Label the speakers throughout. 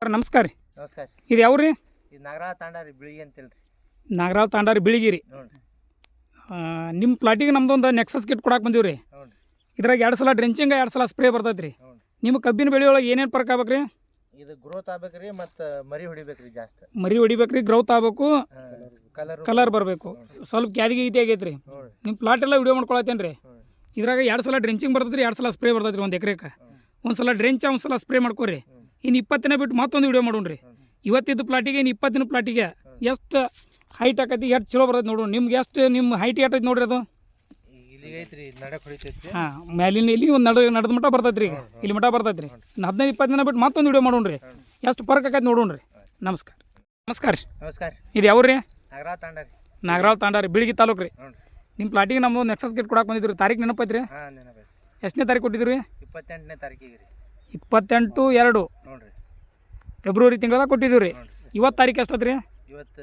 Speaker 1: Sir ನಮಸ್ಕಾರ ರೀ.
Speaker 2: ನಮಸ್ಕಾರ.
Speaker 1: ಇದು ಯಾವ್ರಿ?
Speaker 2: ಇದು ನಾಗರಾಳ ತಾಂಡಾರಿ ಬಿಳಿಗಿ ಅಂತೇಳಿ.
Speaker 1: ನಾಗರಾಳ ತಾಂಡಾರಿ ಬಿಳಿಗಿರಿ. ನಿಮ್ಮ ಪ್ಲಾಟಿಗೆ ನಮ್ದೊಂದು ನೆಕ್ಸಸ್ ಕಿಟ್ ಕೊಡಕ್ಕೆ ಬಂದೀವಿ ರೀ. ಇದ್ರಾಗ 2 ಸಲ ಡ್ರೆಂಚಿಂಗ್ 2 ಸಲ ಸ್ಪ್ರೇ ಬರ್ತೈತೆ ರೀ. ನಿಮ್ಮ ಕಬ್ಬಿನ ಬೆಳೆ ಒಳಗೆ ಏನೇನು ಫರ್ಕ್ ಆಗ್ಬೇಕು ರೀ?
Speaker 2: ಇದು ಗ್ರೋತ್ ಆಗ್ಬೇಕ್ರಿ ಮತ್ತು ಮರಿ ಹೊಡಿಬೇಕ್ರಿ. ಜಾಸ್ತಿ
Speaker 1: ಮರಿ ಹೊಡಿಬೇಕು ರೀ, ಗ್ರೌತ್ ಆಗಬೇಕು, ಕಲರ್ ಬರಬೇಕು, ಸ್ವಲ್ಪ ಕ್ಯಾದಿಗೆ ಗೀತಿ ಆಗೈತೆ ರೀ. ನಿಮ್ಮ ಪ್ಲಾಟ್ ಎಲ್ಲ ವಿಡಿಯೋ ಮಾಡ್ಕೊಳತ್ತೇನು ರೀ? ಇದ್ರಾಗ 2 ಸಲ ಡ್ರೆಂಚಿಂಗ್ ಬರ್ತೈತೆ ರೀ, 2 ಸಲ ಸ್ಪ್ರೇ ಬರ್ತೈತೆ ರೀ. ಒಂದು ಎಕರೆಗೆ ಒಂದು ಸಲ ಡ್ರೆಂಚ್, ಒಂದು ಸಲ ಸ್ಪ್ರೇ ಮಾಡ್ಕೊರಿ. ಇನ್ನು 20 ದಿನ ಬಿಟ್ಟು ಮತ್ತೊಂದು ವಿಡಿಯೋ ಮಾಡೋಣ ರೀ. ಇವತ್ತಿದ್ದು ಪ್ಲಾಟಿಗೆ ಇನ್ನು 20 ದಿನ ಪ್ಲಾಟಿಗೆ ಎಷ್ಟು ಹೈಟ್ ಆಕೈತಿ, ಎಷ್ಟು ಚಲೋ ಬರ್ತೈತೆ ನೋಡೋಣ. ನಿಮ್ಗೆ ಎಷ್ಟು ನಿಮ್ಮ ಹೈಟ್ ಎಷ್ಟೈತೆ ನೋಡ್ರಿ ಅದು. ಹಾಂ, ಮ್ಯಾಲಿನ ಇಲ್ಲಿ ಒಂದು ನಡೆದ ಮಟ್ಟ ಬರ್ತೈತೆ ರೀ. ಇಲ್ಲಿ ಮಟ್ಟ ಬರ್ತೈತೆ ರೀ. ಇನ್ನು 15-20 ದಿನ ಬಿಟ್ಟು ಮತ್ತೊಂದು ವಿಡಿಯೋ ಮಾಡೋಣ ರೀ. ಎಷ್ಟು ಫರ್ಕ್ ಆಕೈತೆ ನೋಡೋಣ ರೀ. ನಮಸ್ಕಾರ. ನಮಸ್ಕಾರ ರೀ.
Speaker 2: ನಮಸ್ಕಾರ.
Speaker 1: ಇದು ಯಾವ್ರಿ?
Speaker 2: ನಾಗರಾಳ ತಾಂಡಾರಿ.
Speaker 1: ನಾಗರಾಳ ತಾಂಡಾರಿ ಬಿಳಿಗಿ ತಾಲೂಕು ರೀ. ನಿಮ್ಮ ಪ್ಲಾಟಿಗೆ ನಮ್ಮದು ನೆಕ್ಸಸ್ ಕಿಟ್ ಕೊಡಕ್ಕೆ ಬಂದಿದ್ರಿ. ತಾರೀಕು ನೆನಪೈತೆ ರೀ?
Speaker 2: ಹಾಂ, ನೆನಪೈತಿ.
Speaker 1: ಎಷ್ಟನೇ ತಾರೀಕು ಕೊಟ್ಟಿದ್ರಿ?
Speaker 2: 28ನೇ ತಾರೀಕಿಗೆ ರೀ.
Speaker 1: 28/2
Speaker 2: ನೋಡಿರಿ,
Speaker 1: ಫೆಬ್ರವರಿ ತಿಂಗಳದಾಗ ಕೊಟ್ಟಿದ್ದೀವಿ ರೀ. ಇವತ್ತು ತಾರೀಕು ಎಷ್ಟೈತೆ ರೀ?
Speaker 2: ಇವತ್ತು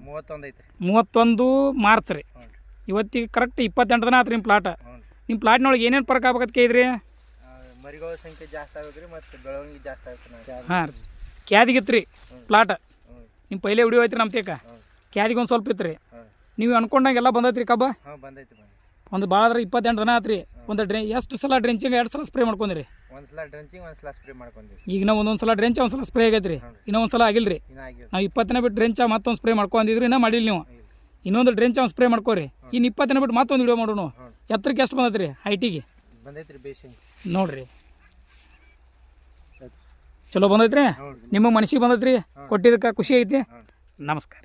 Speaker 2: 31 ಐತ್ರಿ.
Speaker 1: 31 ಮಾರ್ಚ್ ರೀ. ಇವತ್ತಿಗೆ ಕರೆಕ್ಟ್ 28 ದಿನ ಆಯ್ತು ನಿಮ್ಮ ಪ್ಲಾಟ್. ನಿಮ್ಮ ಪ್ಲಾಟ್ನೊಳಗೆ ಏನೇನು ಫರ್ಕ್ ಆಗ್ಬೇಕಂತ ಇದ್ರಿ?
Speaker 2: ಮರಿಗಳ ಸಂಖ್ಯೆ ಜಾಸ್ತಿ ಆಗ್ಬೇಕ್ರಿ ಮತ್ತು ಬೆಳವಣಿಗೆ ಜಾಸ್ತಿ ಆಗ್ಬೇಕು.
Speaker 1: ಹಾಂ ರೀ, ಕ್ಯಾದಿಗಿತ್ತು ರೀ ಪ್ಲಾಟ್. ನಿಮ್ಮ ಪೈಲೆ ವಿಡಿಯೋ ಐತ್ರಿ ನಮ್ಮ ತೇಕ. ಕ್ಯಾದಿಗೆ ಒಂದು ಸ್ವಲ್ಪ ಇತ್ತು ರೀ. ನೀವು ಅನ್ಕೊಂಡಂಗೆ ಎಲ್ಲ ಬಂದೈತೆ ರೀ ಕಬ್ಬ.
Speaker 2: ಹಾಂ, ಬಂದೈತಿ.
Speaker 1: ಒಂದು ಭಾಳ ಆದ್ರೆ 28 ದಿನ ಆಯ್ತು ರೀ. ಒಂದು ಎಷ್ಟು ಸಲ ಡ್ರೆಂಚಿಂಗ್ 2 ಸಲ ಸ್ಪ್ರೇ ಮಾಡ್ಕೊಂಡ್ರಿ?
Speaker 2: ಒಂದು ಸಲ ಡ್ರೆಂಚಿಂಗ್, ಒಂದು ಸಲ ಸ್ಪ್ರೇ ಮಾಡ್ಕೊಂಡ್ರಿ.
Speaker 1: ಈಗ ನಾವು ಒಂದೊಂದು ಸಲ ಡ್ರೆಂಚ್, ಒಂದು ಸಲ ಸ್ಪ್ರೇ ಆಗೈತೆ ರೀ. ಇನ್ನೂ ಒಂದು ಸಲ ಆಗಿಲ್ಲ ರೀ. ನಾವು 20 ದಿನ ಬಿಟ್ಟು ಡ್ರೆಂಚ್ ಮತ್ತೊಂದು ಸ್ಪ್ರೇ ಮಾಡ್ಕೊಂಡಿದ್ರಿ. ಇನ್ನೂ ಮಾಡಿಲ್ಲ ನೀವು. ಇನ್ನೊಂದು ಡ್ರೆಂಚ್ ಒಂದು ಸ್ಪ್ರೇ ಮಾಡ್ಕೋರಿ. ಇನ್ನು 20 ದಿನ ಬಿಟ್ಟು ಮತ್ತೊಂದು ವಿಡಿಯೋ ಮಾಡೋಣ. ಎತ್ತರಕ್ಕೆ ಎಷ್ಟು ಬಂದೈತೆ ರೀ? ಹೈಟಿಗೆ
Speaker 2: ಬಂದೈತ್ರಿ ಬೇಸಿಂಗ್
Speaker 1: ನೋಡ್ರಿ. ಚಲೋ ಬಂದೈತ್ರಿ. ನಿಮ್ಮ ಮನಸ್ಸಿಗೆ ಬಂದೈತ್ರಿ. ಕೊಟ್ಟಿದ್ದಕ್ಕೆ ಖುಷಿ ಐತಿ. ನಮಸ್ಕಾರ.